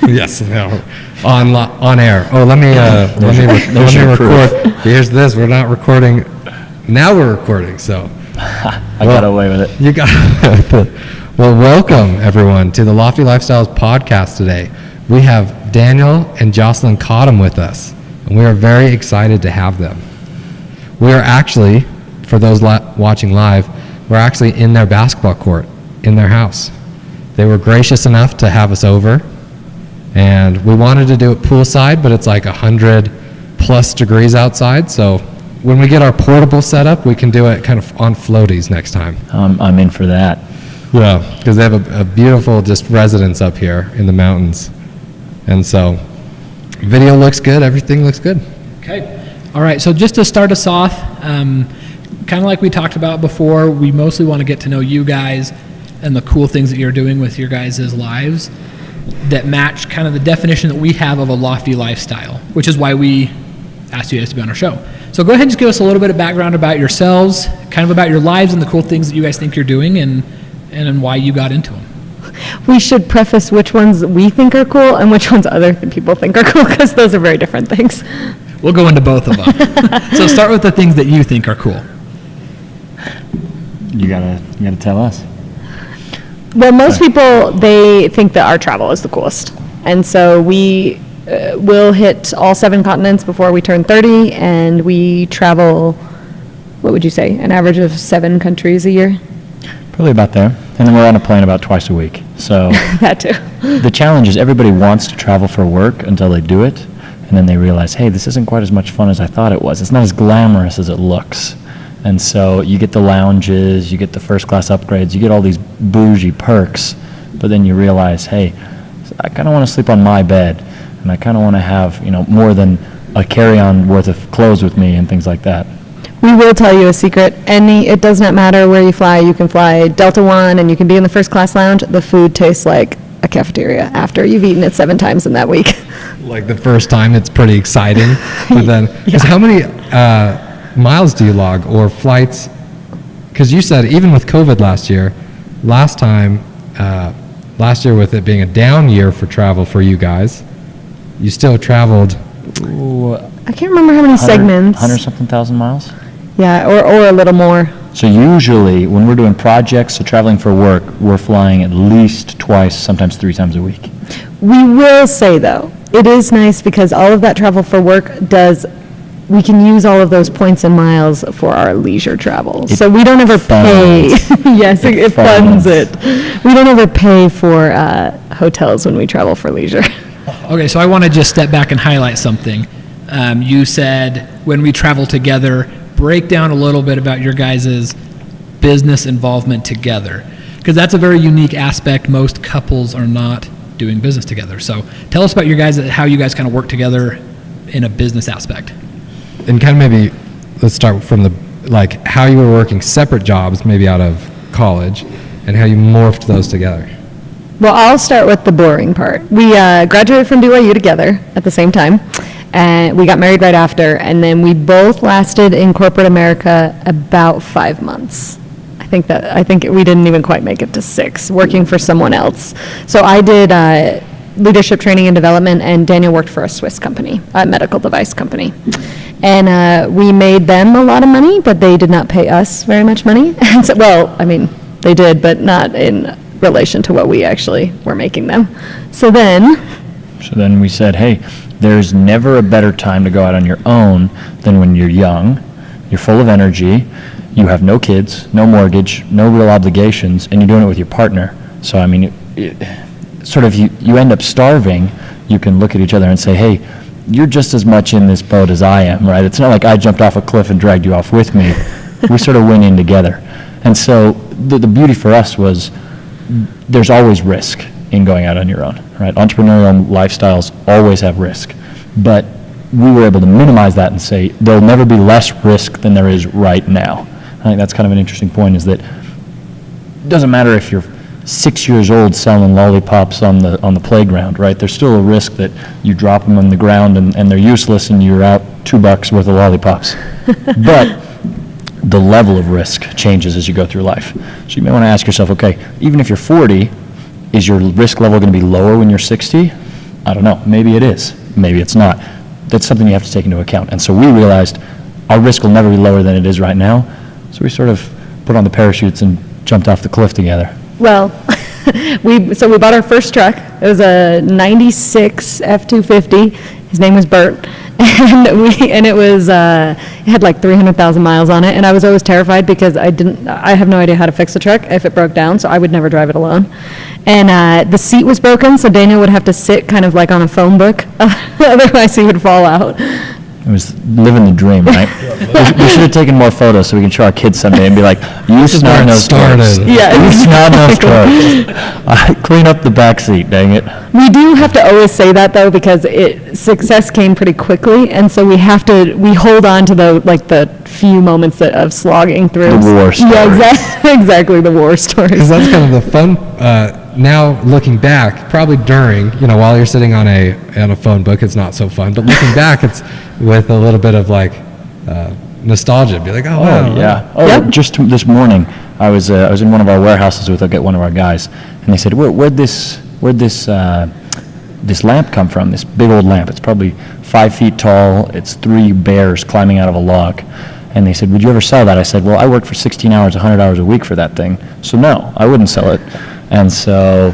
Yes, no, on air. Oh, let me record. Here's this. We're not recording. Now we're recording. So I got away with it. You got. Well, welcome everyone to the Lofty Lifestyles podcast today. We have Daniel and Jocelyn Cottom with us, and we are very excited to have them. We are actually, for those watching live, we're actually in their basketball court in their house. They were gracious enough to have us over, and we wanted to do it poolside, but it's like 100+ degrees outside, so when we get our portable setup, we can do it kind of on floaties next time. I'm in for that. Yeah, because they have a beautiful just residence up here in the mountains. And so video looks good, everything looks good. Okay. All right, so just to start us off, kind of like we talked about before, we mostly want to get to know you guys and the cool things that you're doing with your guys' lives that match kind of the definition that we have of a lofty lifestyle, which is why we asked you guys to be on our show. So go ahead and just give us a little bit of background about yourselves, kind of about your lives and the cool things that you guys think you're doing and why you got into them. We should preface which ones we think are cool and which ones other people think are cool, because those are very different things. We'll go into both of them. So start with the things that you think are cool. You gotta tell us. Well, most people, they think that our travel is the coolest. And so we will hit all 7 continents before we turn 30, and we travel, what would you say, an average of 7 countries a year? Probably about there. And then we're on a plane about twice a week. So That too. the challenge is everybody wants to travel for work until they do it, and then they realize, hey, this isn't quite as much fun as I thought it was. It's not as glamorous as it looks. And so you get the lounges, you get the first class upgrades, you get all these bougie perks, but then you realize, hey, I kind of want to sleep on my bed, and I kind of want to have, more than a carry-on worth of clothes with me and things like that. We will tell you a secret. It does not matter where you fly. You can fly Delta One and you can be in the first class lounge. The food tastes like a cafeteria after you've eaten it 7 times in that week. Like the first time, it's pretty exciting, but then, because how many miles do you log or flights? Because you said even with COVID last year with it being a down year for travel for you guys, you still traveled. Ooh, I can't remember how many segments. 100-something thousand miles? Yeah, or a little more. So usually when we're doing projects, so traveling for work, we're flying at least twice, sometimes 3 times a week. We will say, though, it is nice because all of that travel for work we can use all of those points and miles for our leisure travel. So we don't ever pay. Yes, it funds it. We don't ever pay for hotels when we travel for leisure. Okay, so I want to just step back and highlight something. You said when we travel together, break down a little bit about your guys' business involvement together, because that's a very unique aspect. Most couples are not doing business together. So tell us about your guys, how you guys kind of work together in a business aspect. And kind of maybe let's start from how you were working separate jobs maybe out of college and how you morphed those together. Well, I'll start with the boring part. We graduated from BYU together at the same time, and we got married right after, and then we both lasted in corporate America about 5 months. I think we didn't even quite make it to 6, working for someone else. So I did leadership training and development, and Daniel worked for a Swiss company, a medical device company. And we made them a lot of money, but they did not pay us very much money. And so, they did, but not in relation to what we actually were making them. So then we said, hey, there's never a better time to go out on your own than when you're young, you're full of energy, you have no kids, no mortgage, no real obligations, and you're doing it with your partner. So, you end up starving, you can look at each other and say, hey, you're just as much in this boat as I am, right? It's not like I jumped off a cliff and dragged you off with me. We sort of went in together. And so the beauty for us was there's always risk in going out on your own, right? Entrepreneurial lifestyles always have risk. But we were able to minimize that and say there'll never be less risk than there is right now. I think that's kind of an interesting point, is that it doesn't matter if you're 6 years old selling lollipops on the playground, right? There's still a risk that you drop them on the ground and they're useless and you're out $2 worth of lollipops. But the level of risk changes as you go through life. So you may want to ask yourself, okay, even if you're 40, is your risk level going to be lower when you're 60? I don't know, maybe it is, maybe it's not. That's something you have to take into account. And so we realized our risk will never be lower than it is right now. So we sort of put on the parachutes and jumped off the cliff together. Well, we bought our first truck. It was a 96 F-250. His name was Bert. And it was, it had like 300,000 miles on it. And I was always terrified because I have no idea how to fix a truck if it broke down, so I would never drive it alone. And the seat was broken, so Daniel would have to sit kind of like on a phone book. Otherwise he would fall out. It was living the dream, right? we should have taken more photos so we can show our kids someday and be like, you snot-nosed tourists. Yeah. You snot-nosed tourists. Clean up the back seat, dang it. We do have to always say that though, because success came pretty quickly, and so we hold on to the few moments of slogging through. The war stories. Yeah, exactly, the war Because stories. that's kind of the fun. Now looking back, probably during, while you're sitting on a phone book, it's not so fun. But looking back, it's with a little bit of nostalgia. Be like, oh wow. Oh, yeah. Oh, Yep. just this morning, I was in one of our warehouses with one of our guys, and they said, where'd this lamp come from? This big old lamp. It's probably 5 feet tall. It's 3 bears climbing out of a log. And they said, would you ever sell that? I said, well, I work for 16 hours, 100 hours a week for that thing, so no, I wouldn't sell it. And so,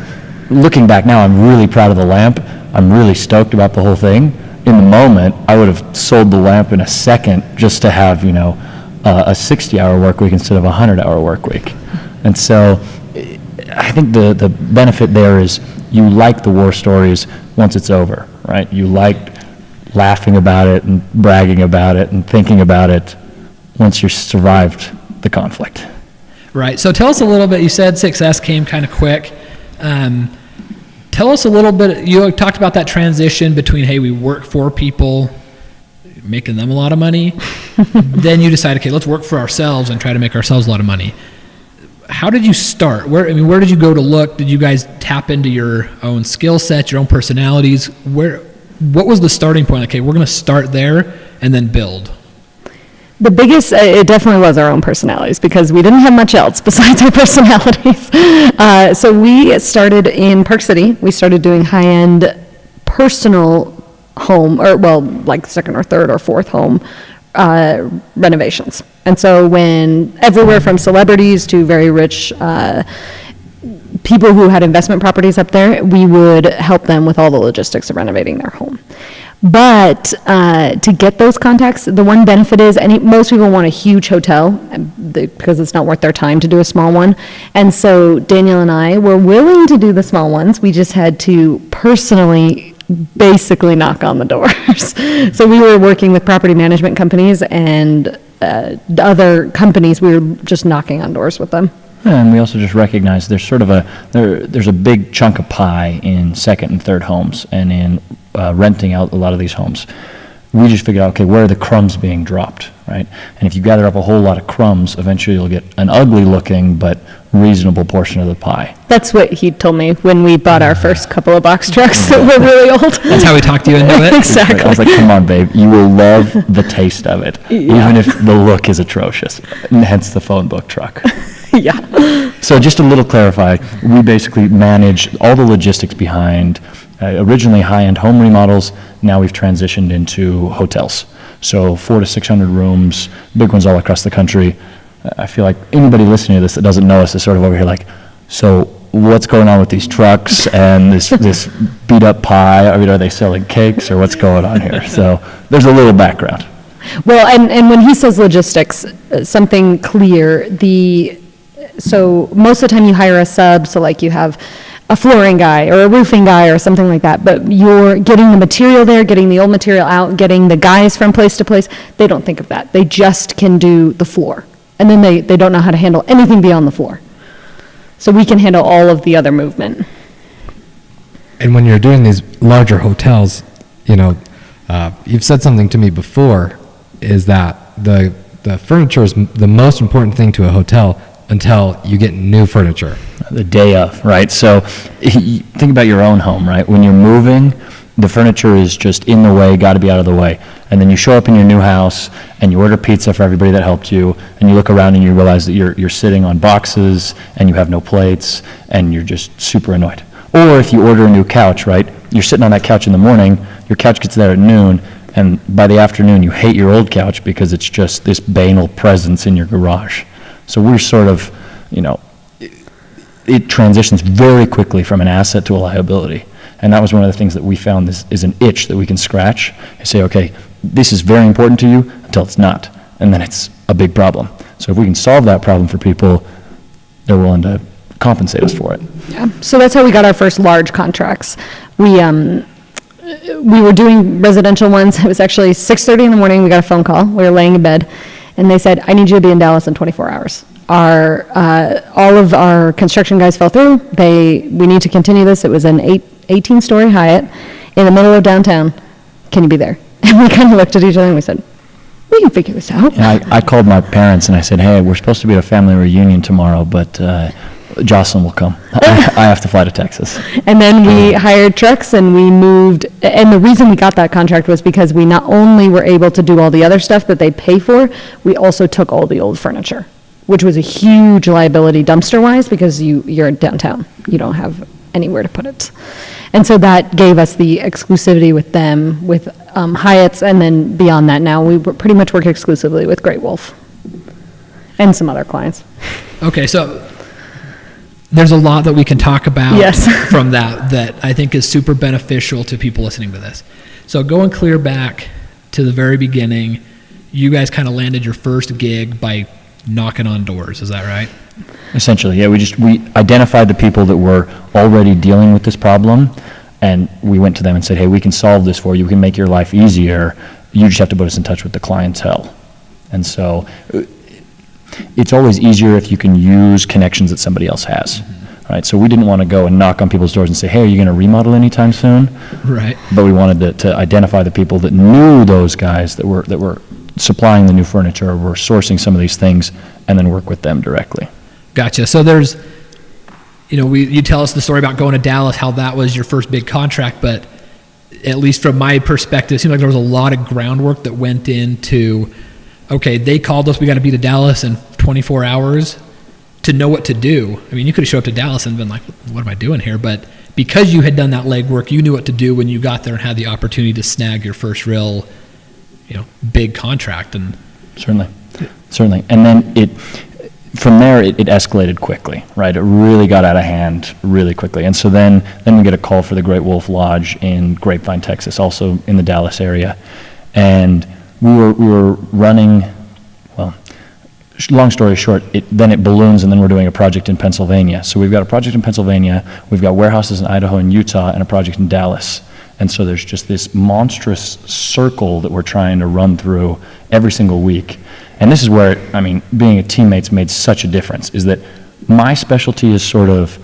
looking back now, I'm really proud of the lamp. I'm really stoked about the whole thing. In the moment, I would have sold the lamp in a second just to have, a 60-hour work week instead of a 100-hour work week. And so, I think the benefit there is you like the war stories once it's over, right? You like laughing about it and bragging about it and thinking about it once you've survived the conflict. Right. So tell us a little bit. You said success came kind of quick. Tell us a little bit. You talked about that transition between, hey, we work for people, making them a lot of money. Then you decide, okay, let's work for ourselves and try to make ourselves a lot of money. How did you start? Where did you go to look? Did you guys tap into your own skill set, your own personalities? What was the starting point? Okay, we're going to start there and then build. The biggest, it definitely was our own personalities, because we didn't have much else besides our personalities. So we started in Park City. We started doing high-end personal home, like second or third or fourth home renovations. And so when everywhere from celebrities to very rich people who had investment properties up there, we would help them with all the logistics of renovating their home. But to get those contacts, the one benefit is most people want a huge hotel because it's not worth their time to do a small one. And so Daniel and I were willing to do the small ones. We just had to personally basically knock on the doors. So we were working with property management companies and other companies. We were just knocking on doors with them. And we also just recognize there's sort of there's a big chunk of pie in second and third homes and in renting out a lot of these homes. We just figured out, okay, where are the crumbs being dropped, right? And if you gather up a whole lot of crumbs, eventually you'll get an ugly looking but reasonable portion of the pie. That's what he told me when we bought our first couple of box trucks that were really old. That's how we talked you into it. Exactly. I was like, come on, babe, you will love the taste of it, Yeah. even if the look is atrocious, and hence the phone book truck. Yeah. So just a little clarify, we basically manage all the logistics behind originally high-end home remodels. Now we've transitioned into hotels. So 400 to 600 rooms, big ones all across the country. I feel like anybody listening to this that doesn't know us is sort of over here like, so what's going on with these trucks and this beat up pie? I mean, are they selling cakes or what's going on here? So there's a little background. Well, and when he says logistics, something clear, so most of the time you hire a sub, so like you have a flooring guy or a roofing guy or something like that, but you're getting the material there, getting the old material out, getting the guys from place to place. They don't think of that. They just can do the floor. And then they don't know how to handle anything beyond the floor. So we can handle all of the other movement. And when you're doing these larger hotels, you've said something to me before, is that the furniture is the most important thing to a hotel until you get new furniture. The day of, right? So think about your own home, right? When you're moving, the furniture is just in the way, got to be out of the way. And then you show up in your new house and you order pizza for everybody that helped you, and you look around and you realize that you're sitting on boxes and you have no plates and you're just super annoyed. Or if you order a new couch, right? you're sitting on that couch in the morning, your couch gets there at noon, and by the afternoon you hate your old couch because it's just this banal presence in your garage. So we're sort of, it transitions very quickly from an asset to a liability. And that was one of the things that we found is an itch that we can scratch and say, okay, this is very important to you until it's not, and then it's a big problem. So if we can solve that problem for people, they're willing to compensate us for it. Yeah. So that's how we got our first large contracts. We were doing residential ones. It was actually 6:30 in the morning. We got a phone call. We were laying in bed, and they said, "I need you to be in Dallas in 24 hours. All of our construction guys fell through. We need to continue this." It was an 18-story Hyatt in the middle of downtown. Can you be there? And we kind of looked at each other and we said, "We can figure this out." And I called my parents and I said, hey, we're supposed to be at a family reunion tomorrow, but Jocelyn will come. I have to fly to Texas. And then we hired trucks and we moved. And the reason we got that contract was because we not only were able to do all the other stuff that they pay for, we also took all the old furniture, which was a huge liability dumpster-wise because you're downtown. You don't have anywhere to put it. And so that gave us the exclusivity with them, with Hyatts, and then beyond that now, we pretty much work exclusively with Great Wolf and some other clients. Okay, so there's a lot that we can talk about Yes. from that I think is super beneficial to people listening to this. So going clear back to the very beginning, you guys kind of landed your first gig by knocking on doors, is that right? Essentially, yeah, we identified the people that were already dealing with this problem, and we went to them and said, hey, we can solve this for you, we can make your life easier, you just have to put us in touch with the clientele. And so it's always easier if you can use connections that somebody else has, right? So we didn't want to go and knock on people's doors and say, hey, are you going to remodel anytime soon? Right. But we wanted to identify the people that knew those guys that were supplying the new furniture, or were sourcing some of these things, and then work with them directly. Gotcha. So there's, you tell us the story about going to Dallas, how that was your first big contract, but at least from my perspective, it seemed like there was a lot of groundwork that went into, okay, they called us, we got to be to Dallas in 24 hours to know what to do. I mean, you could have showed up to Dallas and been like, what am I doing here? But because you had done that legwork, you knew what to do when you got there and had the opportunity to snag your first real, big contract. And Certainly. And then from there, it escalated quickly, right? It really got out of hand really quickly. And so then we get a call for the Great Wolf Lodge in Grapevine, Texas, also in the Dallas area. And we were running, well, long story short, then it balloons, and then we're doing a project in Pennsylvania. So we've got a project in Pennsylvania, we've got warehouses in Idaho and Utah, and a project in Dallas. And so there's just this monstrous circle that we're trying to run through every single week. And this is where, being a teammate's made such a difference, is that my specialty is sort of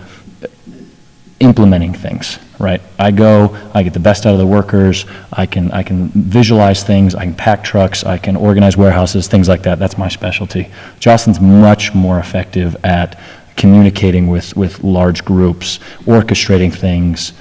implementing things, right? I get the best out of the workers, I can visualize things, I can pack trucks, I can organize warehouses, things like that. That's my specialty. Jocelyn's much more effective at communicating with large groups, orchestrating things,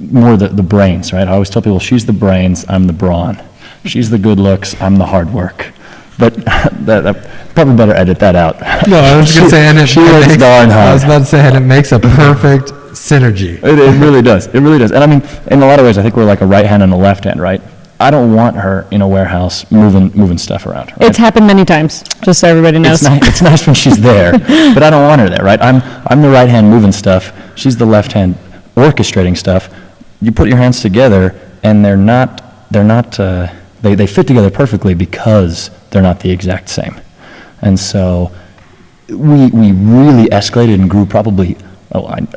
more the brains, right? I always tell people, she's the brains, I'm the brawn. She's the good looks, I'm the hard work. But that probably better edit that out. No, I was going to say, and she works darn hard. I was about to say, and it makes a perfect synergy. It really does. It really does. And in a lot of ways, I think we're like a right hand and a left hand, right? I don't want her in a warehouse moving stuff around. Right? It's happened many times, just so everybody knows. It's nice when she's there, but I don't want her there, right? I'm the right hand moving stuff. She's the left hand orchestrating stuff. You put your hands together, and they fit together perfectly because they're not the exact same. And so we really escalated and grew probably,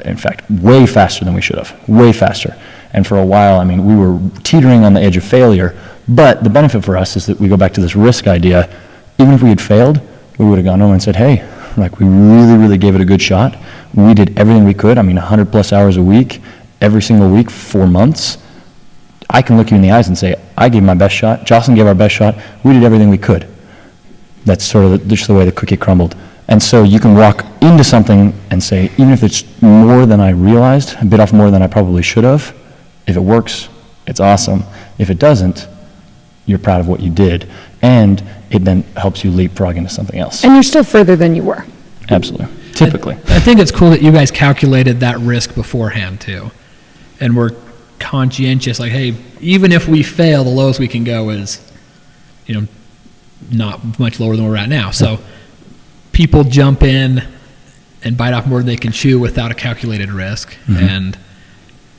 in fact, way faster than we should have, way faster. And for a while, we were teetering on the edge of failure, but the benefit for us is that we go back to this risk idea. Even if we had failed, we would have gone home and said, hey, we really, really gave it a good shot. We did everything we could. 100 plus hours a week, every single week, 4 months. I can look you in the eyes and say, I gave my best shot, Jocelyn gave our best shot, we did everything we could. That's sort of just the way the cookie crumbled. And so you can walk into something and say, even if it's more than I realized, a bit off more than I probably should have, if it works, it's awesome. If it doesn't, you're proud of what you did, and it then helps you leapfrog into something else. And you're still further than you were. Absolutely. Typically. I think it's cool that you guys calculated that risk beforehand too. and we're conscientious, like, hey, even if we fail, the lowest we can go is, not much lower than where we're at now. So people jump in and bite off more than they can chew without a calculated risk. And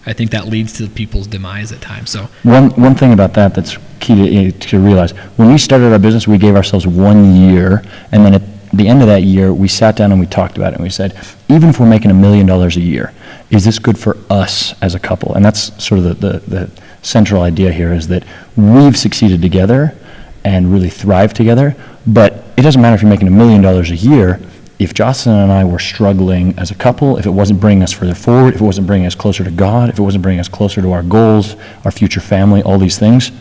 I think that leads to people's demise at times. So One thing about that that's key to realize, when we started our business, we gave ourselves 1 year, and then at the end of that year, we sat down and we talked about it, and we said, even if we're making $1 million a year, is this good for us as a couple? And that's sort of the central idea here, is that we've succeeded together and really thrived together, but it doesn't matter if you're making $1 million a year. If Jocelyn and I were struggling as a couple, if it wasn't bringing us further forward, if it wasn't bringing us closer to God, if it wasn't bringing us closer to our goals, our future family, all these things,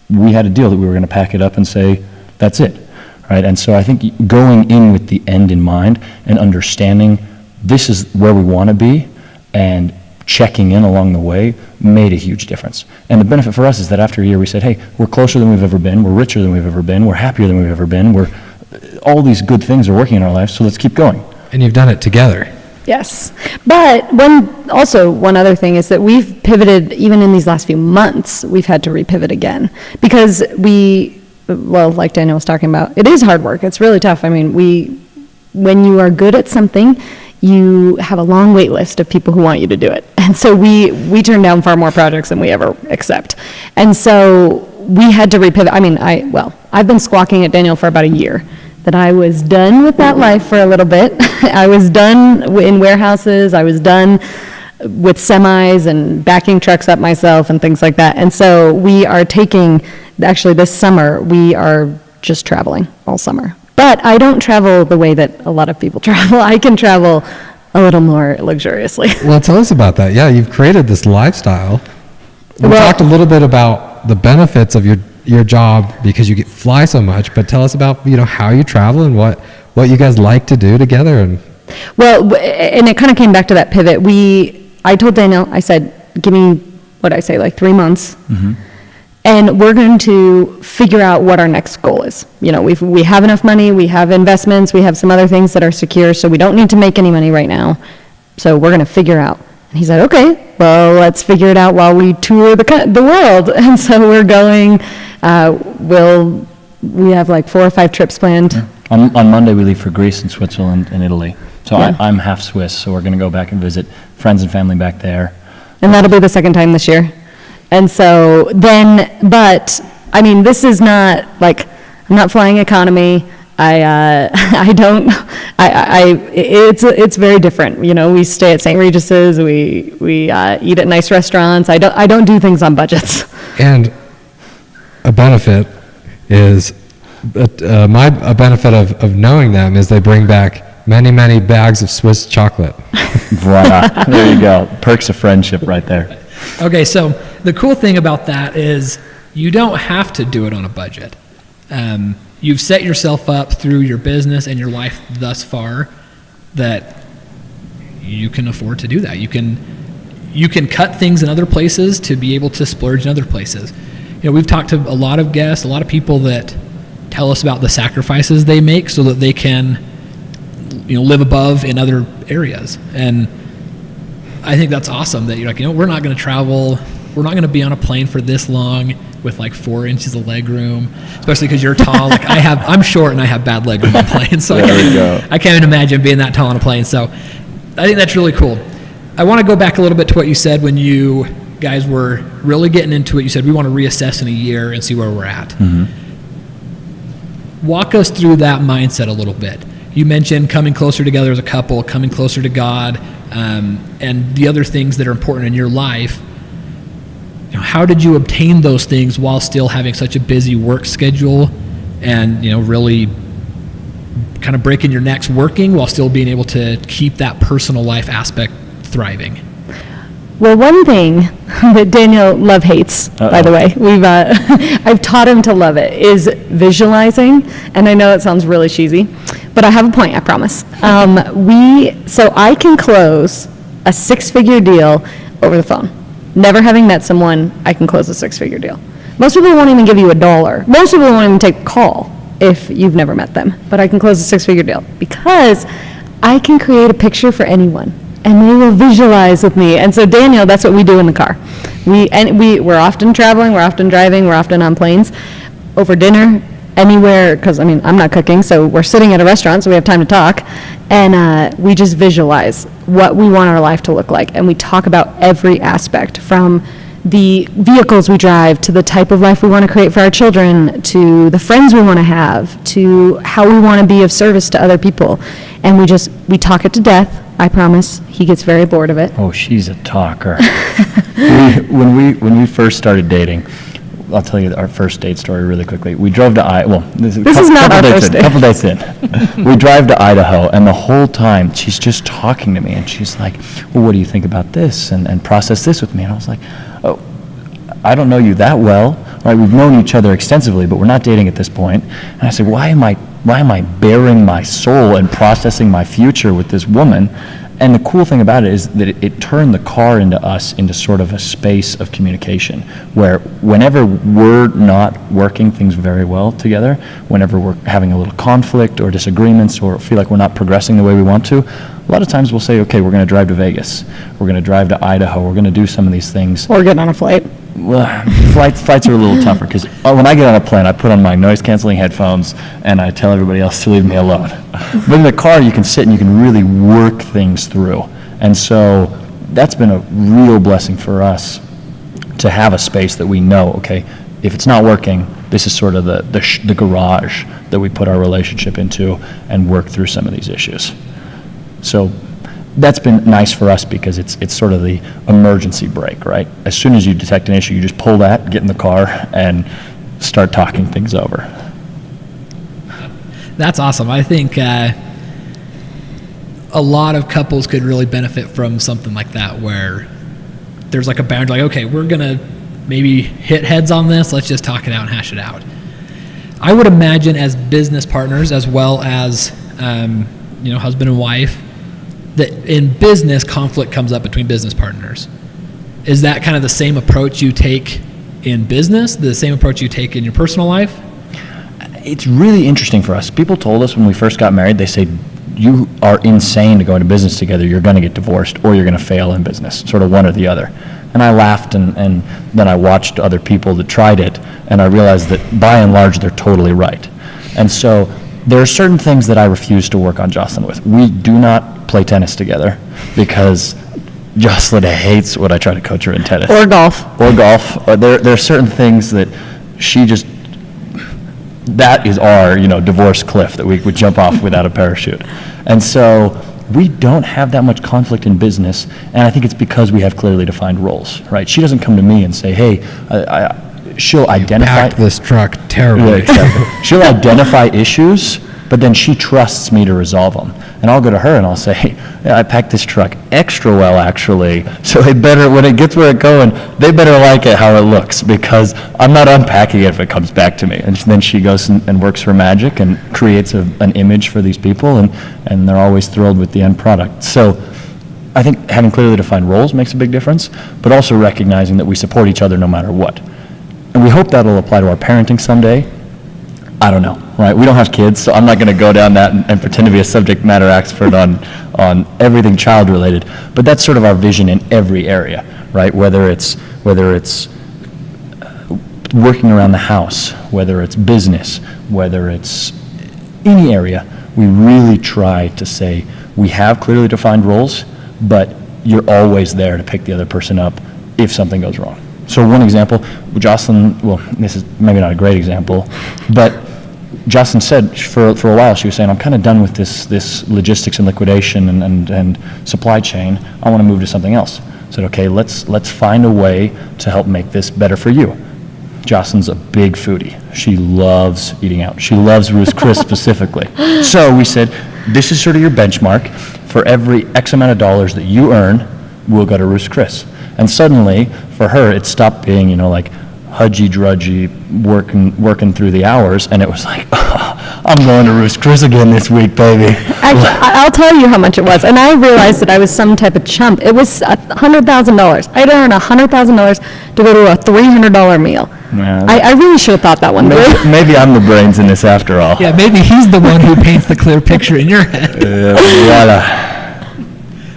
we had a deal that we were going to pack it up and say, that's it, right? And so I think going in with the end in mind and understanding this is where we want to be and checking in along the way made a huge difference. And the benefit for us is that after a year we said, hey, we're closer than we've ever been, we're richer than we've ever been, we're happier than we've ever been, all these good things are working in our lives, so let's keep going. And you've done it together. Yes. But one other thing is that we've pivoted, even in these last few months, we've had to repivot again. Because like Daniel was talking about, it is hard work. It's really tough. I mean, when you are good at something, you have a long wait list of people who want you to do it. And so we turn down far more projects than we ever accept. And so we had to repivot. I mean, I've been squawking at Daniel for about a year that I was done with that life for a little bit. I was done in warehouses. I was done with semis and backing trucks up myself and things like that. And so we are actually this summer, we are just traveling all summer. But I don't travel the way that a lot of people travel. I can travel a little more luxuriously. Well, tell us about that. Yeah, you've created this lifestyle. We talked a little bit about the benefits of your job because you fly so much, but tell us about how you travel and what you guys like to do together. And it kind of came back to that pivot. I told Daniel, I said, give me, like 3 months. And we're going to figure out what our next goal is. We have enough money, we have investments, we have some other things that are secure, so we don't need to make any money right now. So we're going to figure out. And he said, okay, well, let's figure it out while we tour the world. And so we're going, we have like 4 or 5 trips planned. Yeah. On Monday, we leave for Greece and Switzerland and Italy. So Yeah. I'm half Swiss, so we're going to go back and visit friends and family back there. And that'll be the second time this year. And so but I mean, this is not like, I'm not flying economy. It's very different. We stay at St. Regis's, we eat at nice restaurants. I don't do things on budgets. And a benefit is, a benefit of knowing them is they bring back many, many bags of Swiss chocolate. Voila, there you go. Perks of friendship right there. Okay, so the cool thing about that is you don't have to do it on a budget. You've set yourself up through your business and your life thus far that you can afford to do that. You can cut things in other places to be able to splurge in other places. We've talked to a lot of guests, a lot of people that tell us about the sacrifices they make so that they can live above in other areas. And I think that's awesome that you're like, we're not going to travel, we're not going to be on a plane for this long with like 4 inches of leg room, especially because you're tall. Like I'm short and I have bad leg room on planes, so I can't even imagine being that tall on a plane. So I think that's really cool. I want to go back a little bit to what you said when you guys were really getting into it. You said we want to reassess in a year and see where we're at. Walk us through that mindset a little bit. You mentioned coming closer together as a couple, coming closer to God, and the other things that are important in your life. How did you obtain those things while still having such a busy work schedule and, really kind of breaking your necks working while still being able to keep that personal life aspect thriving? Well, one thing that Daniel love hates, by the way, I've taught him to love it, is visualizing. And I know it sounds really cheesy, but I have a point, I promise. So I can close a 6-figure deal over the phone. Never having met someone, I can close a 6-figure deal. Most people won't even give you $1. Most people won't even take a call if you've never met them. But I can close a 6-figure deal because I can create a picture for anyone. and they will visualize with me. And so Daniel, that's what we do in the car. We're often traveling, we're often driving, we're often on planes, over dinner, anywhere, because I'm not cooking, so we're sitting at a restaurant, so we have time to talk, and we just visualize what we want our life to look like, and we talk about every aspect, from the vehicles we drive, to the type of life we want to create for our children, to the friends we want to have, to how we want to be of service to other people. And we talk it to death, I promise. He gets very bored of it. Oh, she's a talker. When we first started dating, I'll tell you our first date story really quickly. We drove to this is not our first date. A couple days in. We drive to Idaho, and the whole time she's just talking to me, and she's like, well, what do you think about this? And process this with me. And I was like, oh, I don't know you that well. Right? We've known each other extensively, but we're not dating at this point. And I said, why am I bearing my soul and processing my future with this woman? And the cool thing about it is that it turned the car into sort of a space of communication, where whenever we're not working things very well together, whenever we're having a little conflict or disagreements or feel like we're not progressing the way we want to, a lot of times we'll say, okay, we're going to drive to Vegas, we're going to drive to Idaho, we're going to do some of these things. Or get on a flight. Well, flights are a little tougher, because when I get on a plane, I put on my noise-canceling headphones, and I tell everybody else to leave me alone. But in the car, you can sit and you can really work things through. And so that's been a real blessing for us, to have a space that we know, okay, if it's not working, this is sort of the garage that we put our relationship into and work through some of these issues. So that's been nice for us, because it's sort of the emergency brake, right? As soon as you detect an issue, you just pull that, get in the car, and start talking things over. That's awesome. I think a lot of couples could really benefit from something like that, where there's like a boundary, like, okay, we're going to maybe hit heads on this. Let's just talk it out and hash it out. I would imagine, as business partners, as well as, husband and wife, that in business, conflict comes up between business partners. Is that kind of the same approach you take in business, the same approach you take in your personal life? It's really interesting for us. People told us when we first got married, they said, you are insane to go into business together. You're going to get divorced, or you're going to fail in business, sort of one or the other. And I laughed, and then I watched other people that tried it, and I realized that by and large, they're totally right. And so there are certain things that I refuse to work on Jocelyn with. We do not play tennis together, because Jocelyn hates when I try to coach her in tennis. Or golf. There are certain things that she just, that is our, divorce cliff that we would jump off without a parachute. And so we don't have that much conflict in business, and I think it's because we have clearly defined roles, right? She doesn't come to me and say, hey, she'll identify. Packed this truck terribly. Yeah, exactly. She'll identify issues, but then she trusts me to resolve them. And I'll go to her and I'll say, hey, I packed this truck extra well, actually, so they better, when it gets where it's going, they better like it how it looks, because I'm not unpacking it if it comes back to me. And then she goes and works her magic and creates an image for these people, and they're always thrilled with the end product. So I think having clearly defined roles makes a big difference, but also recognizing that we support each other no matter what. And we hope that'll apply to our parenting someday. I don't know, right? We don't have kids, so I'm not going to go down that and pretend to be a subject matter expert on everything child related. But that's sort of our vision in every area, right? Whether it's working around the house, whether it's business, whether it's any area, we really try to say we have clearly defined roles, but you're always there to pick the other person up if something goes wrong. So one example, Jocelyn, well, this is maybe not a great example, but Jocelyn said for a while, she was saying, I'm kind of done with this logistics and liquidation and supply chain. I want to move to something else. I said, okay, let's find a way to help make this better for you. Jocelyn's a big foodie. She loves eating out. She loves Ruth's Chris specifically. So we said, this is sort of your benchmark. For every X amount of dollars that you earn, we'll go to Ruth's Chris. And suddenly, for her, it stopped being, like hudgy-drudgy, working through the hours, and it was like, oh, I'm going to Ruth's Chris again this week, baby. Actually, I'll tell you how much it was, and I realized that I was some type of chump. It was $100,000. I'd earned $100,000 to go to a $300 meal. Yeah. I really should have thought that one through. Maybe I'm the brains in this after all. Yeah, maybe he's the one who paints the clear picture in your head. Voila.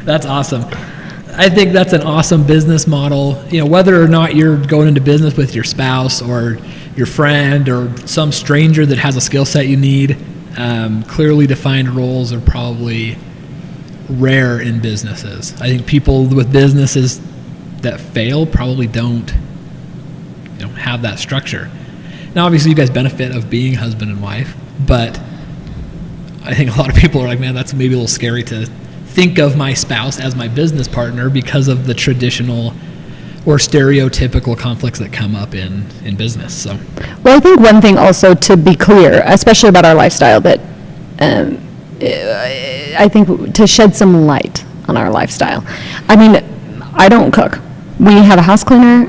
That's awesome. I think that's an awesome business model. You know, whether or not you're going into business with your spouse or your friend or some stranger that has a skill set you need, clearly defined roles are probably rare in businesses. I think people with businesses that fail probably don't have that structure. Now, obviously, you guys benefit of being husband and wife, but I think a lot of people are like, man, that's maybe a little scary to think of my spouse as my business partner because of the traditional or stereotypical conflicts that come up in business. So, Well, I think one thing also to be clear, especially about our lifestyle, that I think to shed some light on our lifestyle. I mean, I don't cook. We have a house cleaner.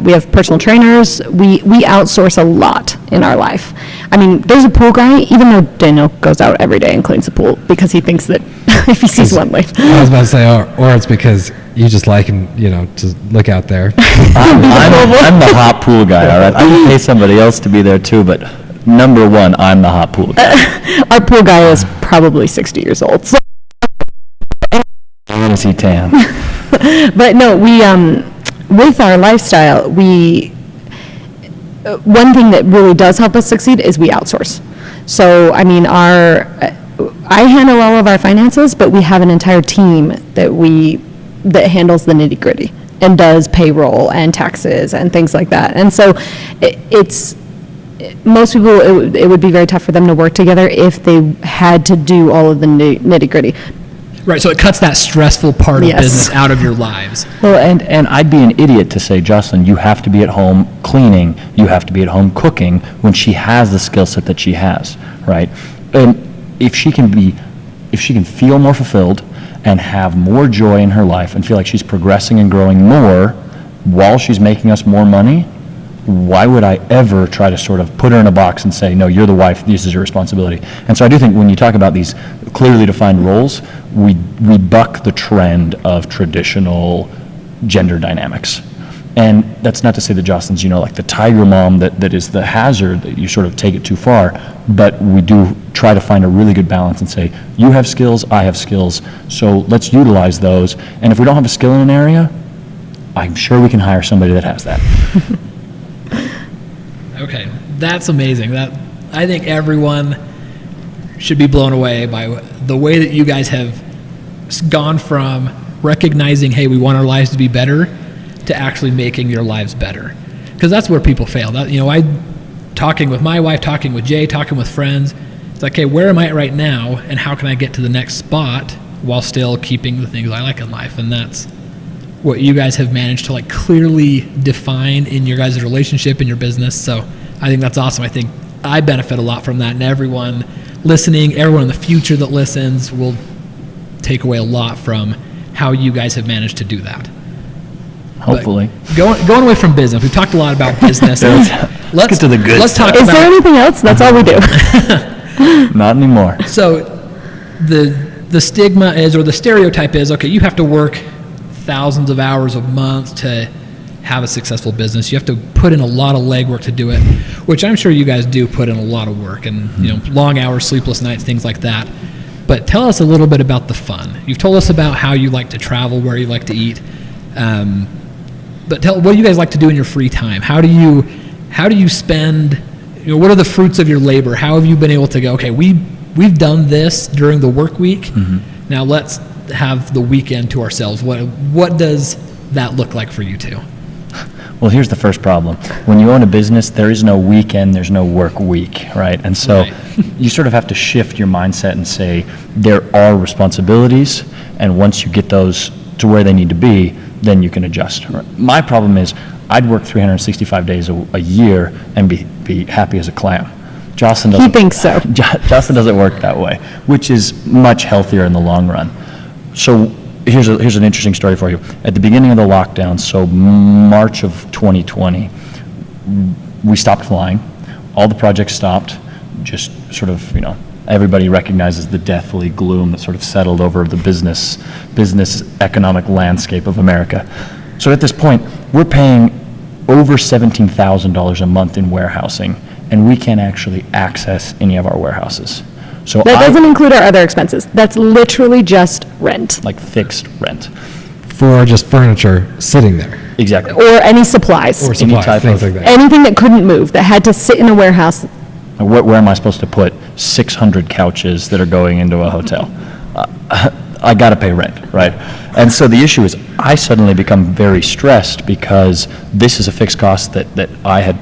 We have personal trainers. We outsource a lot in our life. I mean, there's a pool guy, even though Daniel goes out every day and cleans the pool because he thinks that if he sees one leaf. I was about to say, or it's because you just like him, to look out there. I'm the hot pool guy, all right? I can pay somebody else to be there too, but number one, I'm the hot pool guy. Our pool guy is probably 60 years old. So. I want to see tan. But no, we with our lifestyle, one thing that really does help us succeed is we outsource. So I mean, I handle all of our finances, but we have an entire team that handles the nitty gritty and does payroll and taxes and things like that. And so most people, it would be very tough for them to work together if they had to do all of the nitty gritty. right, so it cuts that stressful part of Yes. business out of your lives. Well, and I'd be an idiot to say, Jocelyn, you have to be at home cleaning, you have to be at home cooking when she has the skill set that she has, right? And if she can feel more fulfilled and have more joy in her life and feel like she's progressing and growing more while she's making us more money, why would I ever try to sort of put her in a box and say, no, you're the wife, this is your responsibility? And so I do think when you talk about these clearly defined roles, we buck the trend of traditional gender dynamics. And that's not to say that Jocelyn's, like the tiger mom that is the hazard, that you sort of take it too far, but we do try to find a really good balance and say, you have skills, I have skills, so let's utilize those. And if we don't have a skill in an area, I'm sure we can hire somebody that has that. Okay, that's amazing. I think everyone should be blown away by the way that you guys have gone from recognizing, hey, we want our lives to be better, to actually making your lives better. Because that's where people fail. Talking with my wife, talking with Jay, talking with friends, it's like, okay, where am I at right now, and how can I get to the next spot while still keeping the things I like in life? And that's what you guys have managed to clearly define in your guys' relationship and your business. So I think that's awesome. I think I benefit a lot from that, and everyone listening, everyone in the future that listens will take away a lot from how you guys have managed to do that. Hopefully. But going away from business, we've talked a lot about business. Let's get to the good Let's talk Is about there anything else? That's all we do. Not anymore. So the stigma is, or the stereotype is, okay, you have to work thousands of hours a month to have a successful business. You have to put in a lot of legwork to do it, which I'm sure you guys do put in a lot of work and long hours, sleepless nights, things like that. But tell us a little bit about the fun. You've told us about how you like to travel, where you like to eat. But what do you guys like to do in your free time? How do you spend? What are the fruits of your labor? How have you been able to go? Okay, we've done this during the work week. Mm-hmm. Now let's have the weekend to ourselves. What does that look like for you two? Well, here's the first problem. When you own a business, there is no weekend, there's no work week, right? And so you sort of have to shift your mindset and say, there are responsibilities, and once you get those to where they need to be, then you can adjust. My problem is, I'd work 365 days a year and be happy as a clam. Jocelyn doesn't. He thinks so. Jocelyn doesn't work that way, which is much healthier in the long run. So here's an interesting story for you. At the beginning of the lockdown, so March of 2020, we stopped flying. All the projects stopped. Just sort of, everybody recognizes the deathly gloom that sort of settled over the business economic landscape of America. So at this point, we're paying over $17,000 a month in warehousing, and we can't actually access any of our warehouses. So That doesn't include our other expenses. That's literally just rent like fixed rent. For just furniture sitting there. Exactly. or any supplies. Or supplies, type things of- like that. Anything that couldn't move, that had to sit in a warehouse. Where am I supposed to put 600 couches that are going into a hotel? I got to pay rent, right? And so the issue is I suddenly become very stressed because this is a fixed cost that I had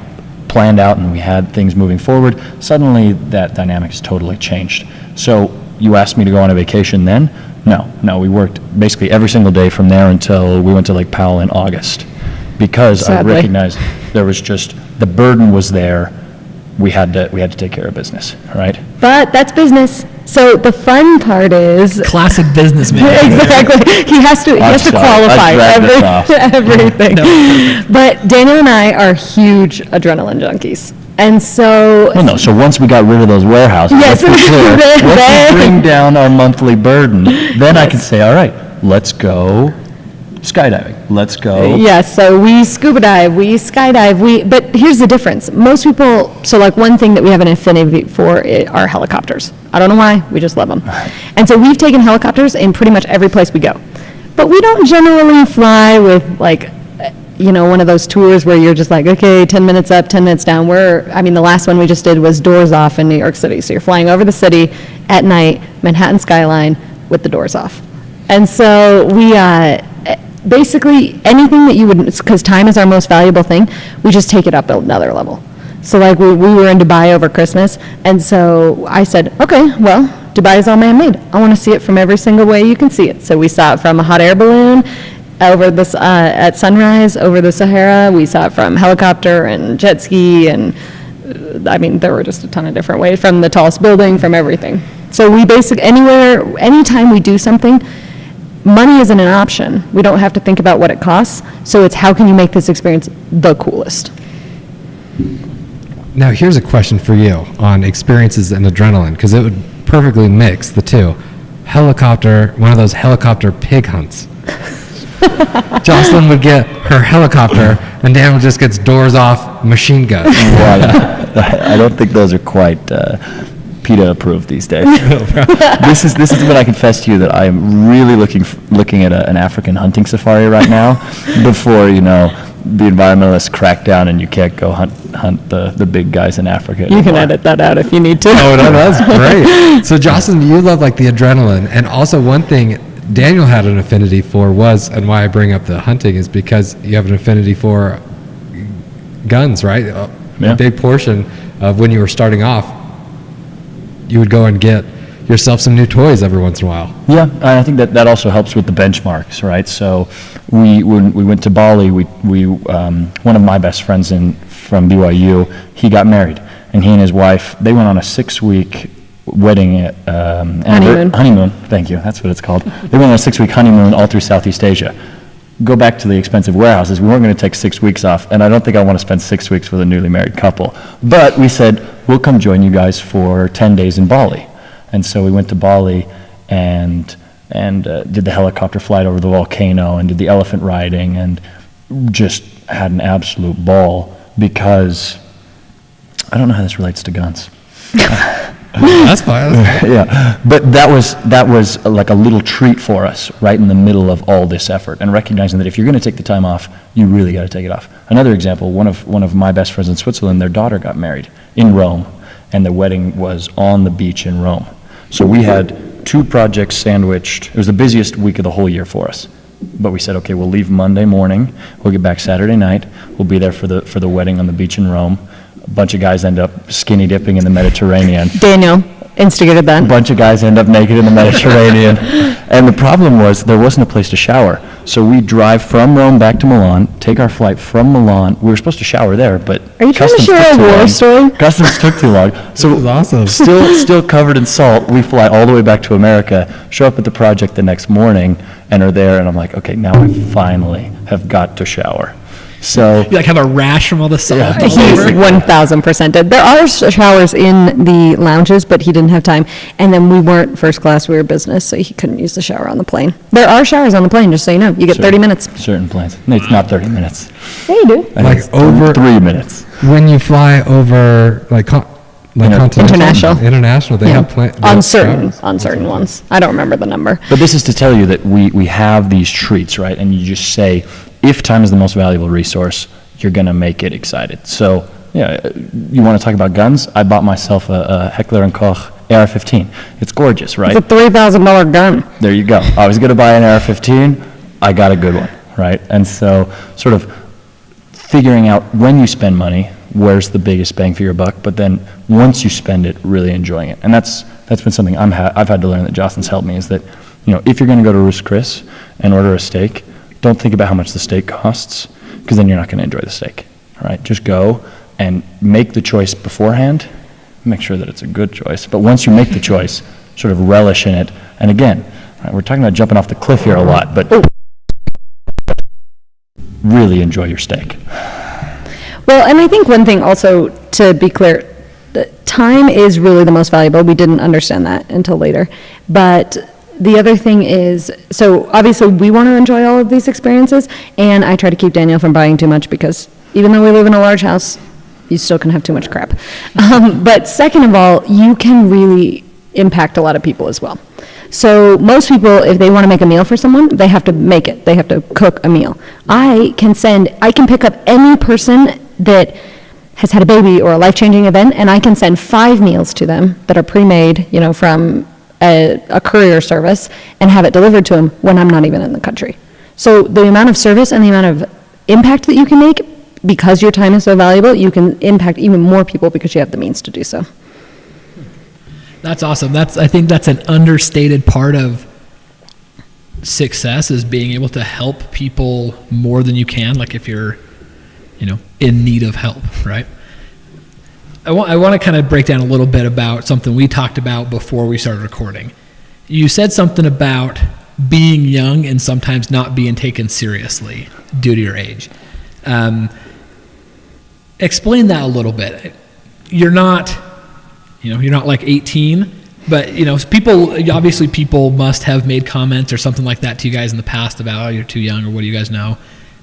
planned out and we had things moving forward. Suddenly that dynamic has totally changed. So you asked me to go on a vacation then? No, we worked basically every single day from there until we went to Lake Powell in August. Because Sadly. I recognized there was just, the burden was there. We had to take care of business, right? But that's business. So the fun part is. Classic businessman. Exactly. He has to I'm sorry, qualify I dragged this off. everything. But Daniel and I are huge adrenaline junkies. And so. Well, no, so once we got rid of those warehouses, Yes, let's be clear, then- once we bring down our monthly burden, then I can say, all right, let's go skydiving, let's go. Yes, so we scuba dive, we skydive, but here's the difference. Most people, so like one thing that we have an affinity for are helicopters. I don't know why, we just love them. And so we've taken helicopters in pretty much every place we go. But we don't generally fly with like, one of those tours where you're just like, okay, 10 minutes up, 10 minutes down. The last one we just did was doors off in New York City. So you're flying over the city at night, Manhattan skyline, with the doors off. And so we, basically, anything that you would, because time is our most valuable thing, we just take it up another level. So like we were in Dubai over Christmas, and so I said, okay, well, Dubai is all man-made. I want to see it from every single way you can see it. So we saw it from a hot air balloon, over this, at sunrise, over the Sahara. We saw it from helicopter and jet ski, and there were just a ton of different ways, from the tallest building, from everything. So we anytime we do something, money isn't an option. We don't have to think about what it costs. So it's how can you make this experience the coolest? Now, here's a question for you on experiences and adrenaline, because it would perfectly mix the two. One of those helicopter pig hunts. Jocelyn would get her helicopter, and Daniel just gets doors off machine gun. Well, I don't think those are quite PETA approved these days. This is when I confess to you that I am really looking at an African hunting safari right now before, the environmentalists crack down and you can't go hunt the big guys in Africa You can anymore. edit that out if you need to. Oh, no, that's great. So, Jocelyn, you love like the adrenaline, and also one thing Daniel had an affinity for and why I bring up the hunting is because you have an affinity for guns, right? Yeah. A big portion of when you were starting off, you would go and get yourself some new toys every once in a while. Yeah, and I think that also helps with the benchmarks, right? So when we went to Bali, one of my best friends from BYU, he got married, and he and his wife, they went on a 6-week wedding honeymoon. Thank you. That's what it's called. They went on a 6-week honeymoon all through Southeast Asia. Go back to the expensive warehouses. We weren't going to take 6 weeks off, and I don't think I want to spend 6 weeks with a newly married couple. But we said, we'll come join you guys for 10 days in Bali. And so we went to Bali and did the helicopter flight over the volcano and did the elephant riding and just had an absolute ball because I don't know how this relates to guns. That's fine. Yeah, but that was like a little treat for us right in the middle of all this effort, and recognizing that if you're going to take the time off, you really got to take it off. Another example, one of my best friends in Switzerland, their daughter got married in Rome, and the wedding was on the beach in Rome. So we had 2 projects sandwiched. It was the busiest week of the whole year for us. But we said, okay, we'll leave Monday morning, we'll get back Saturday night, we'll be there for the wedding on the beach in Rome. A bunch of guys end up skinny dipping in the Mediterranean. Daniel instigated A that. bunch of guys end up naked in the Mediterranean. And the problem was there wasn't a place to shower. So we drive from Rome back to Milan, take our flight from Milan. We were supposed to shower there, but Are you trying to customs share took a too war long. story? Customs took too long. So This is awesome. still covered in salt, we fly all the way back to America, show up at the project the next morning, and are there, and I'm like, okay, now I finally have got to shower. So You have a rash from all the salt. Yeah. all He's over. 1,000% did. There are showers in the lounges, but he didn't have time. And then we weren't first class, we were business, so he couldn't use the shower on the plane. There are showers on the plane, just so you know. You get 30 minutes. certain planes. No, it's not 30 minutes. Yeah, you do. I think Like it's over- 3 minutes. When you fly over, like, Like Continental? International. They Yeah. have plenty. On certain ones. I don't remember the number. But this is to tell you that we have these treats, right? And you just say, if time is the most valuable resource, you're going to make it excited. So, yeah, you want to talk about guns? I bought myself a Heckler & Koch AR-15. It's gorgeous, right? It's a $3,000 gun. There you go. I was going to buy an AR-15. I got a good one, right? And so sort of figuring out when you spend money, where's the biggest bang for your buck, but then once you spend it, really enjoying it. And that's been something I've had to learn that Jocelyn's helped me, is that, if you're going to go to Ruth's Chris and order a steak, don't think about how much the steak costs, because then you're not going to enjoy the steak, all right? Just go and make the choice beforehand, make sure that it's a good choice. But once you make the choice, sort of relish in it. And again, right, we're talking about jumping off the cliff here a lot, but really enjoy your steak. Well, and I think one thing also, to be clear, time is really the most valuable. We didn't understand that until later. But the other thing is, so obviously we want to enjoy all of these experiences, and I try to keep Daniel from buying too much, because even though we live in a large house, you still can have too much crap. But second of all, you can really impact a lot of people as well. So most people, if they want to make a meal for someone, they have to make it. They have to cook a meal. I can pick up any person that has had a baby or a life-changing event, and I can send 5 meals to them that are pre-made, from a courier service, and have it delivered to them when I'm not even in the country. So the amount of service and the amount of impact that you can make, because your time is so valuable, you can impact even more people because you have the means to do so. That's awesome. I think that's an understated part of success, is being able to help people more than you can. Like if you're, in need of help, right? I want to kind of break down a little bit about something we talked about before we started recording. You said something about being young and sometimes not being taken seriously due to your age. Explain that a little bit. You're not like 18, but people must have made comments or something like that to you guys in the past about, oh, you're too young, or what do you guys know?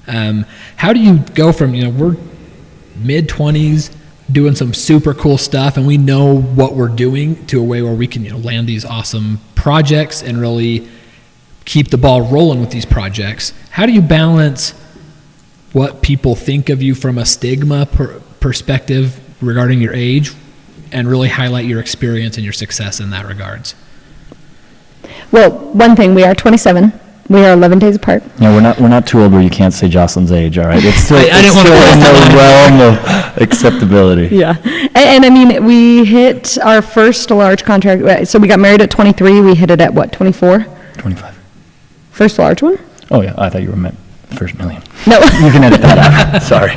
How do you go from, we're mid-20s doing some super cool stuff, and we know what we're doing, to a way where we can, land these awesome projects and really keep the ball rolling with these projects? How do you balance what people think of you from a stigma perspective regarding your age, and really highlight your experience and your success in that regards? Well, one thing, we are 27. We are 11 days apart. Yeah, we're not too old where you can't say Jocelyn's age, all right? It's still, I didn't want to in the realm of acceptability. Yeah. And I mean, we hit our first large contract. So we got married at 23. We hit it at what, 24? 25. First large one? Oh, yeah, I thought you were meant first million. No. You can edit that out. Sorry.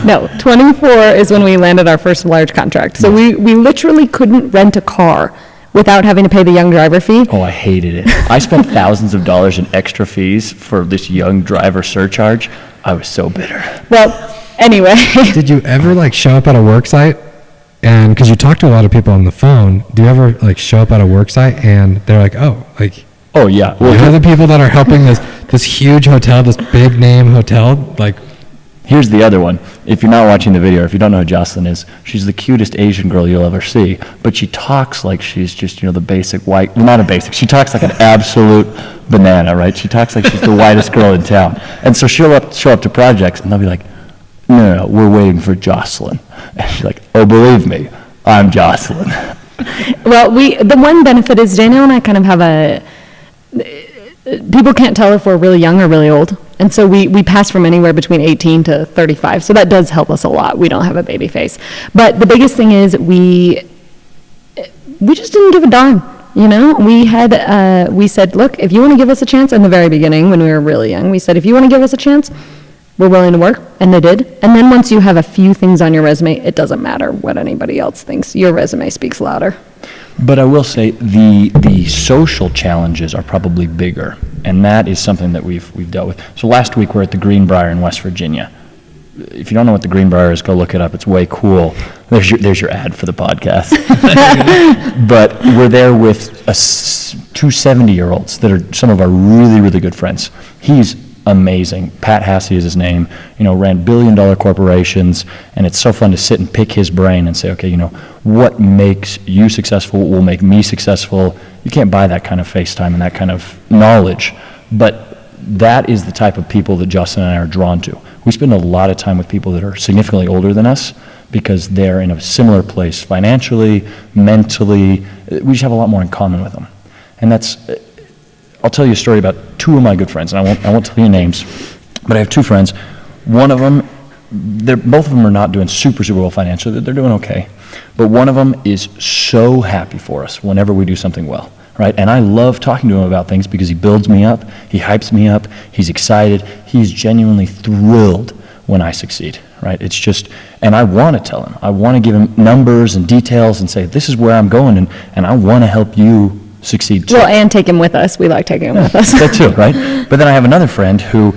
No, 24 is when we landed our first large contract. So we literally couldn't rent a car without having to pay the young driver fee. Oh, I hated it. I spent thousands of dollars in extra fees for this young driver surcharge. I was so bitter. Well, anyway. Did you ever show up at a work site? And because you talk to a lot of people on the phone, do you ever show up at a work site and they're like, oh yeah, well, you're the people that are helping this huge hotel, this big name hotel, here's the other one. If you're not watching the video, or if you don't know who Jocelyn is, she's the cutest Asian girl you'll ever see, but she talks like she's just, the basic white, well, not a basic, she talks like an absolute banana, right? She talks like she's the whitest girl in town. And so she'll show up to projects, and they'll be like, no, we're waiting for Jocelyn. And she's like, oh, believe me, I'm Jocelyn. Well, the one benefit is Daniel and I kind of have people can't tell if we're really young or really old. And so we pass from anywhere between 18 to 35. So that does help us a lot. We don't have a baby face. But the biggest thing is we just didn't give a darn. We said, look, if you want to give us a chance, in the very beginning when we were really young, we said, if you want to give us a chance, we're willing to work. And they did. And then once you have a few things on your resume, it doesn't matter what anybody else thinks. Your resume speaks louder. But I will say the social challenges are probably bigger, and that is something that we've dealt with. So last week we're at the Greenbrier in West Virginia. If you don't know what the Greenbrier is, go look it up. It's way cool. There's your ad for the podcast. But we're there with two 70-year-olds that are some of our really, really good friends. He's amazing. Pat Hassey is his name, ran billion-dollar corporations, and it's so fun to sit and pick his brain and say, okay, what makes you successful will make me successful. You can't buy that kind of FaceTime and that kind of knowledge, but that is the type of people that Justin and I are drawn to. We spend a lot of time with people that are significantly older than us because they're in a similar place financially, mentally. We just have a lot more in common with them. And I'll tell you a story about two of my good friends, and I won't tell you names, but I have two friends. One of them, both of them are not doing super well financially. They're doing okay. But one of them is so happy for us whenever we do something well, right? And I love talking to him about things because he builds me up, he hypes me up, he's excited, he's genuinely thrilled when I succeed, right? It's just, and I want to tell him. I want to give him numbers and details and say, this is where I'm going, and I want to help you succeed too. Well, and take him with us. We like taking him with us. That too, right? But then I have another friend who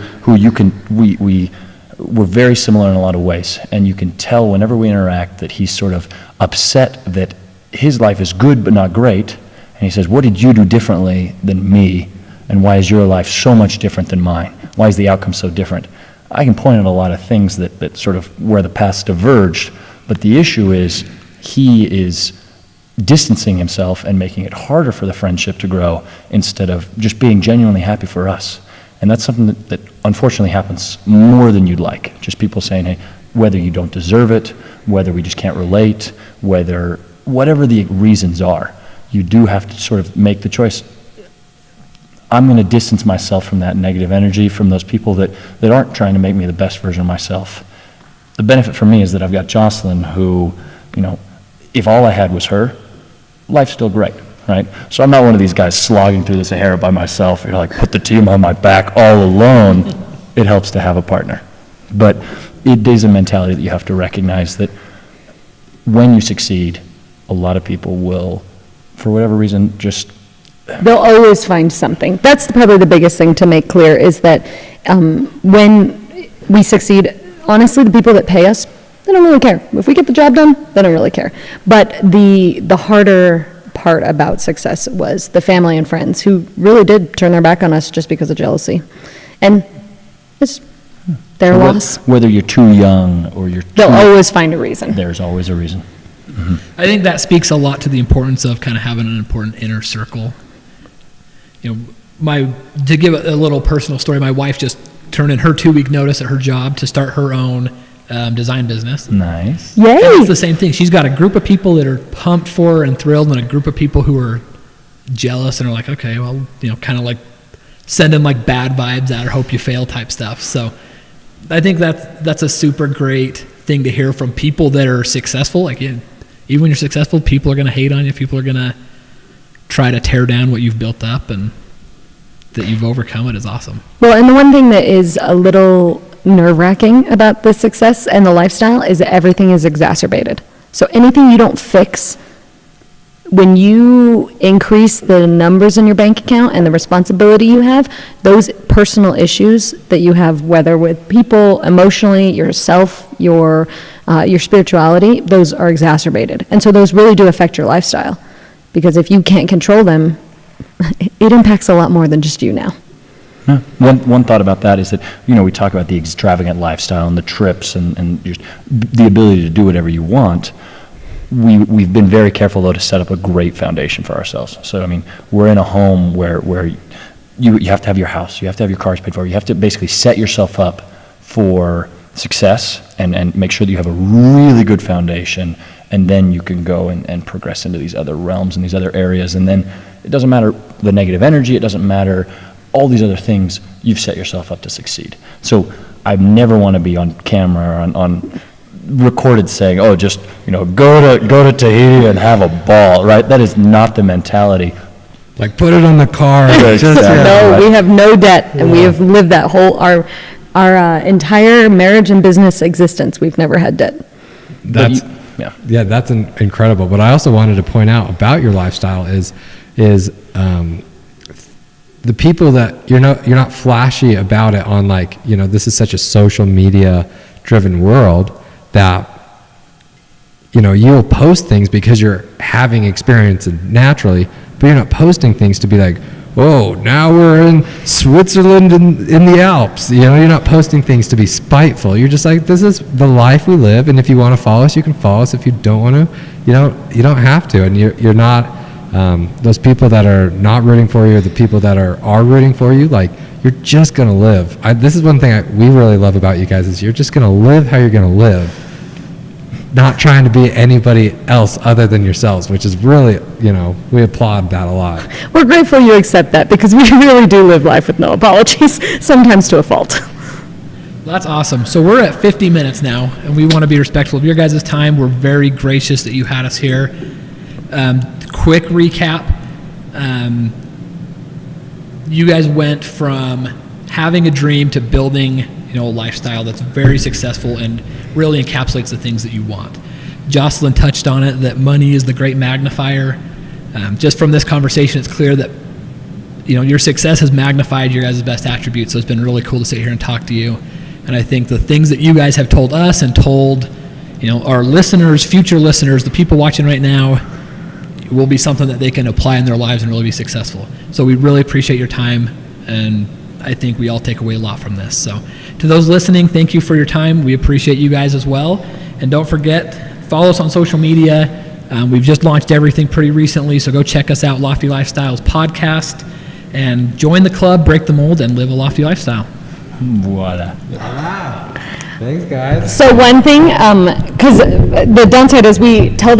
we're very similar in a lot of ways, and you can tell whenever we interact that he's sort of upset that his life is good but not great, and he says, what did you do differently than me, and why is your life so much different than mine? Why is the outcome so different? I can point out a lot of things that sort of where the paths diverged, but the issue is he is distancing himself and making it harder for the friendship to grow instead of just being genuinely happy for us. And that's something that unfortunately happens more than you'd like. Just people saying, hey, whether you don't deserve it, whether we just can't relate, whatever the reasons are, you do have to sort of make the choice. I'm going to distance myself from that negative energy, from those people that aren't trying to make me the best version of myself. The benefit for me is that I've got Jocelyn who, if all I had was her, life's still great, right? So I'm not one of these guys slogging through the Sahara by myself, put the team on my back all alone. It helps to have a partner. But it is a mentality that you have to recognize that when you succeed, a lot of people will, for whatever reason, just... They'll always find something. That's probably the biggest thing to make clear is that when we succeed, honestly, the people that pay us, they don't really care. If we get the job done, they don't really care. But the harder part about success was the family and friends who really did turn their back on us just because of jealousy. And it's their loss. Whether you're too young or they'll always find a reason. There's always a reason. I think that speaks a lot to the importance of kind of having an important inner circle. To give a little personal story, my wife just turned in her 2-week notice at her job to start her own design business. Nice. Yay! And it's the same thing. She's got a group of people that are pumped for her and thrilled, and a group of people who are jealous and are like, okay, well, kind of like sending like bad vibes out or hope you fail type stuff. So I think that's a super great thing to hear from people that are successful. Like, even when you're successful, people are going to hate on you. People are going to try to tear down what you've built up, and that you've overcome it is awesome. Well, and the one thing that is a little nerve-wracking about the success and the lifestyle is that everything is exacerbated. So anything you don't fix, when you increase the numbers in your bank account and the responsibility you have, those personal issues that you have, whether with people, emotionally, yourself, your spirituality, those are exacerbated. And so those really do affect your lifestyle. Because if you can't control them, it impacts a lot more than just you now. Yeah. One thought about that is that, we talk about the extravagant lifestyle and the trips and just the ability to do whatever you want. We've been very careful, though, to set up a great foundation for ourselves. So, we're in a home where you have to have your house, you have to have your cars paid for, you have to basically set yourself up for success and make sure that you have a really good foundation, and then you can go and progress into these other realms and these other areas. And then it doesn't matter the negative energy, it doesn't matter all these other things, you've set yourself up to succeed. So I never want to be on camera or on recorded saying, oh, just, go to Tahiti and have a ball, right? That is not the mentality. Like, put it on the card. No, we have no debt, and we have lived that whole, our entire marriage and business existence, we've never had debt. That's incredible. But I also wanted to point out about your lifestyle is the people that you're not flashy about it on, like, this is such a social media driven world that you'll post things because you're having experience naturally, but you're not posting things to be like, oh, now we're in Switzerland in the Alps. You know, you're not posting things to be spiteful. You're just like, this is the life we live, and if you want to follow us, you can follow us. If you don't want to, you don't have to. And you're not those people that are not rooting for you, or the people that are rooting for you. Like, you're just gonna live. This is one thing we really love about you guys, is you're just gonna live how you're gonna live, not trying to be anybody else other than yourselves, which is really, we applaud that a lot. We're grateful you accept that, because we really do live life with no apologies, sometimes to a fault. That's awesome. So we're at 50 minutes now, and we want to be respectful of your guys' time. We're very gracious that you had us here. Quick recap. You guys went from having a dream to building, a lifestyle that's very successful and really encapsulates the things that you want. Jocelyn touched on it, that money is the great magnifier. Just from this conversation, it's clear that, your success has magnified your guys' best attributes. So it's been really cool to sit here and talk to you. And I think the things that you guys have told us and told, our listeners, future listeners, the people watching right now, will be something that they can apply in their lives and really be successful. So we really appreciate your time, and I think we all take away a lot from this. So to those listening, thank you for your time. We appreciate you guys as well. And don't forget, follow us on social media. We've just launched everything pretty recently, so go check us out, Lofty Lifestyles Podcast, and join the club, break the mold, and live a lofty lifestyle. Voila. Thanks, guys. So one thing, because the downside is we tell